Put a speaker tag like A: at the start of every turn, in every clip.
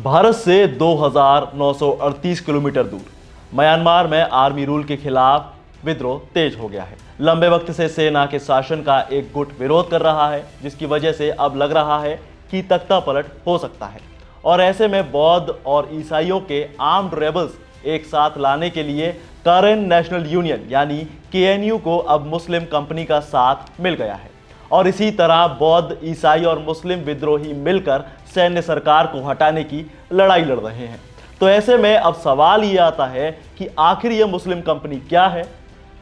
A: भारत से 2938 किलोमीटर दूर म्यांमार में आर्मी रूल के खिलाफ विद्रोह तेज हो गया है। लंबे वक्त से सेना के शासन का एक गुट विरोध कर रहा है, जिसकी वजह से अब लग रहा है कि तख्ता पलट हो सकता है। और ऐसे में बौद्ध और ईसाइयों के आर्म्ड रेबल्स एक साथ लाने के लिए करेन नेशनल यूनियन यानी KNU को अब मुस्लिम कंपनी का साथ मिल गया है। और इसी तरह बौद्ध, ईसाई और मुस्लिम विद्रोही मिलकर सैन्य सरकार को हटाने की लड़ाई लड़ रहे हैं। तो ऐसे में अब सवाल ये आता है कि आखिर ये मुस्लिम कंपनी क्या है,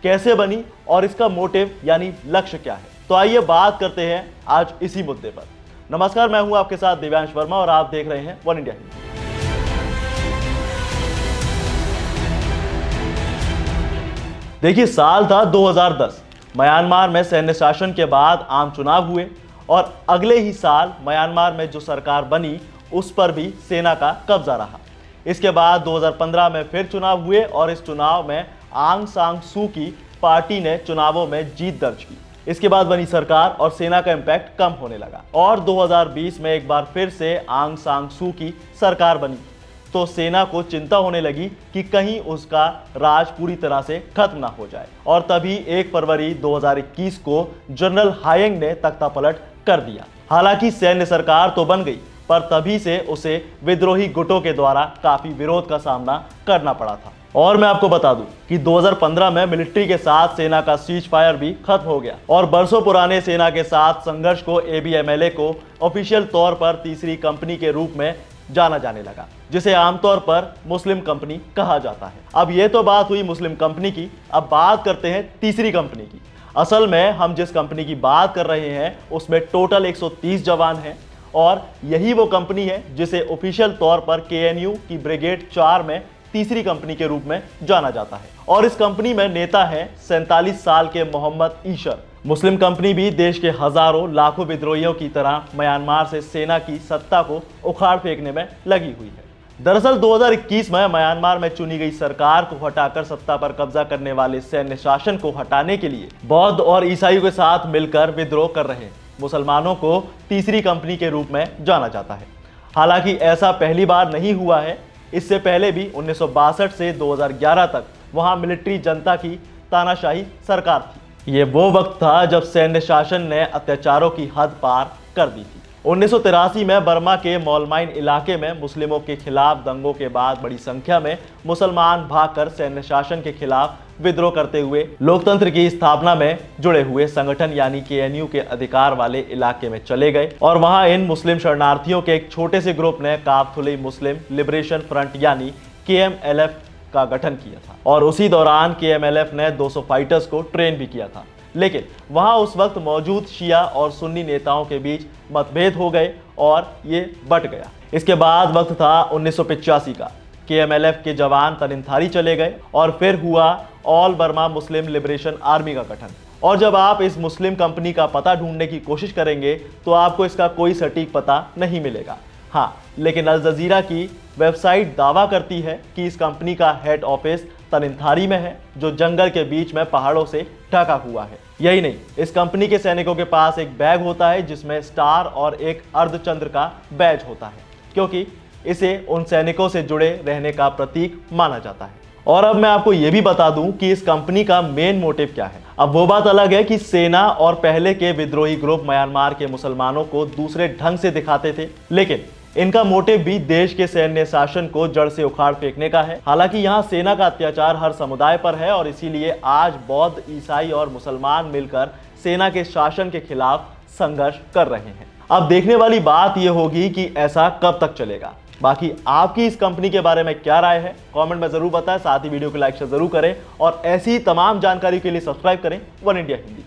A: कैसे बनी और इसका मोटिव यानी लक्ष्य क्या है। तो आइए बात करते हैं आज इसी मुद्दे पर। नमस्कार, मैं हूं आपके साथ दिव्यांश वर्मा और आप देख रहे हैं वन इंडिया हिंदी। देखिए, साल था 2010। म्यांमार में सैन्य शासन के बाद आम चुनाव हुए और अगले ही साल म्यांमार में जो सरकार बनी उस पर भी सेना का कब्जा रहा। इसके बाद 2015 में फिर चुनाव हुए और इस चुनाव में आंग सांग सू की पार्टी ने चुनावों में जीत दर्ज की। इसके बाद बनी सरकार और सेना का इम्पैक्ट कम होने लगा और 2020 में एक बार फिर से आंग सांग सू की सरकार बनी तो सेना को चिंता होने लगी कि कहीं उसका राज पूरी तरह से खत्म ना हो जाए। और तभी 1 फरवरी 2021 को जनरल हायंग ने तख्तापलट कर दिया। हालांकि सैन्य सरकार तो बन गई, पर तभी से उसे विद्रोही गुटों के द्वारा काफी विरोध का सामना करना पड़ा था। और मैं आपको बता दूं कि 2015 में मिलिट्री के साथ सेना का सीज फायर भी खत्म हो गया और बरसों पुराने सेना के साथ संघर्ष को ABMLA को ऑफिशियल तौर पर तीसरी कंपनी के रूप में जाना जाने लगा, जिसे आमतौर पर मुस्लिम कंपनी कहा जाता है। अब ये तो बात हुई मुस्लिम कंपनी की, अब बात करते हैं तीसरी कंपनी की। असल में हम जिस कंपनी की बात कर रहे हैं उसमें टोटल 130 जवान हैं और यही वो कंपनी है जिसे ऑफिशियल तौर पर KNU की ब्रिगेड 4 में तीसरी कंपनी के रूप में जाना जाता है। और इस कंपनी में नेता हैं 47 साल के मोहम्मद ईशर। मुस्लिम कंपनी भी देश के हजारों लाखों विद्रोहियों की तरह म्यांमार से सेना की सत्ता को उखाड़ फेंकने में लगी हुई है। दरअसल 2021 में म्यांमार में चुनी गई सरकार को हटाकर सत्ता पर कब्जा करने वाले सैन्य शासन को हटाने के लिए बौद्ध और ईसाइयों के साथ मिलकर विद्रोह कर रहे मुसलमानों को तीसरी कंपनी के रूप में जाना जाता है। हालांकि ऐसा पहली बार नहीं हुआ है। इससे पहले भी 1962 से 2011 तक वहां मिलिट्री जनता की तानाशाही सरकार थी। ये वो वक्त था जब सैन्य शासन ने अत्याचारों की हद पार कर दी थी। 1983 में बर्मा के मोलमाइन इलाके में मुस्लिमों के खिलाफ दंगों के बाद बड़ी संख्या में मुसलमान भागकर सैन्य शासन के खिलाफ विद्रोह करते हुए लोकतंत्र की स्थापना में जुड़े हुए संगठन यानी KNU के अधिकार वाले इलाके में चले गए और वहां इन मुस्लिम शरणार्थियों के एक छोटे से ग्रुप ने काफतुली मुस्लिम लिबरेशन फ्रंट यानी KMLF का गठन किया था। और उसी दौरान KMLF ने 200 फाइटर्स को ट्रेन भी किया था। लेकिन वहां उस वक्त मौजूद शिया और सुन्नी नेताओं के बीच मतभेद हो गए और ये बट गया। इसके बाद वक्त था 1985 का। KMLF के जवान तनिनथारी चले गए और फिर हुआ ऑल बर्मा मुस्लिम लिबरेशन आर्मी का गठन। और जब आप इस मुस्लिम कंपनी का पता ढूंढने की कोशिश करेंगे तो आपको इसका कोई सटीक पता नहीं मिलेगा। हाँ, लेकिन अल जजीरा की वेबसाइट दावा करती है कि इस कंपनी का हेड ऑफिस तनिनथारी में है, जो जंगल के बीच में पहाड़ों से ढका हुआ है। यही नहीं, इस कंपनी के सैनिकों के पास एक बैग होता है जिसमें स्टार और एक अर्धचंद्र का बैज होता है, क्योंकि इसे उन सैनिकों से जुड़े रहने का प्रतीक माना जाता है। और अब मैं आपको यह भी बता दूं कि इस कंपनी का मेन मोटिव क्या है। अब वो बात अलग है कि सेना और पहले के विद्रोही ग्रुप म्यांमार के मुसलमानों को दूसरे ढंग से दिखाते थे, लेकिन इनका मोटिव भी देश के सैन्य शासन को जड़ से उखाड़ फेंकने का है। हालांकि यहाँ सेना का अत्याचार हर समुदाय पर है और इसीलिए आज बौद्ध, ईसाई और मुसलमान मिलकर सेना के शासन के खिलाफ संघर्ष कर रहे हैं। अब देखने वाली बात यह होगी कि ऐसा कब तक चलेगा। बाकी आपकी इस कंपनी के बारे में क्या राय है, कमेंट में जरूर बताएं। साथ ही वीडियो को लाइक शेयर जरूर करें और ऐसी तमाम जानकारी के लिए सब्सक्राइब करें वन इंडिया हिंदी।